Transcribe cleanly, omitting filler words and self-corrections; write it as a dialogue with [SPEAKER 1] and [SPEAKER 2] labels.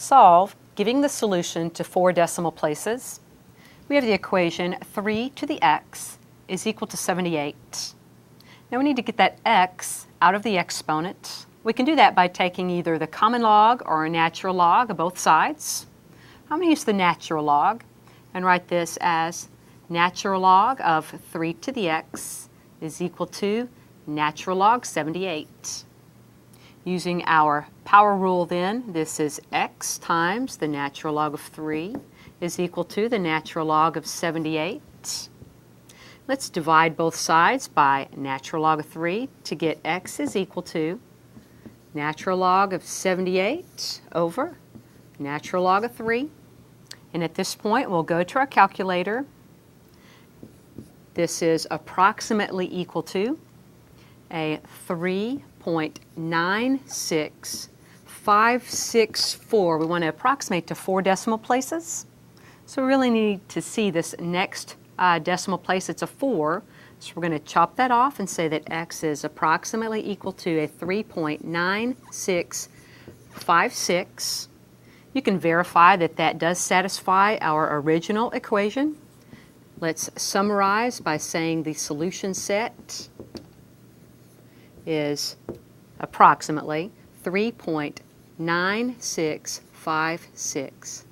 [SPEAKER 1] Solve, giving the solution to 4 decimal places. We have the equation 3 to the x is equal to 78. Now we need to get that x out of the exponent. We can do that by taking either the common log or a natural log of both sides. I'm going to use the natural log and write this as natural log of 3 to the x is equal to natural log 78. Using our power rule then, this is x times the natural log of 3 is equal to the natural log of 78. Let's divide both sides by natural log of 3 to get x is equal to natural log of 78 over natural log of 3. And at this point, we'll go to our calculator. This is approximately equal to a 3.96564. We want to approximate to 4 decimal places. So we really need to see this next decimal place. It's a 4. So we're going to chop that off and say that x is approximately equal to a 3.9656. You can verify that that does satisfy our original equation. Let's summarize by saying the solution set is approximately 3.9656.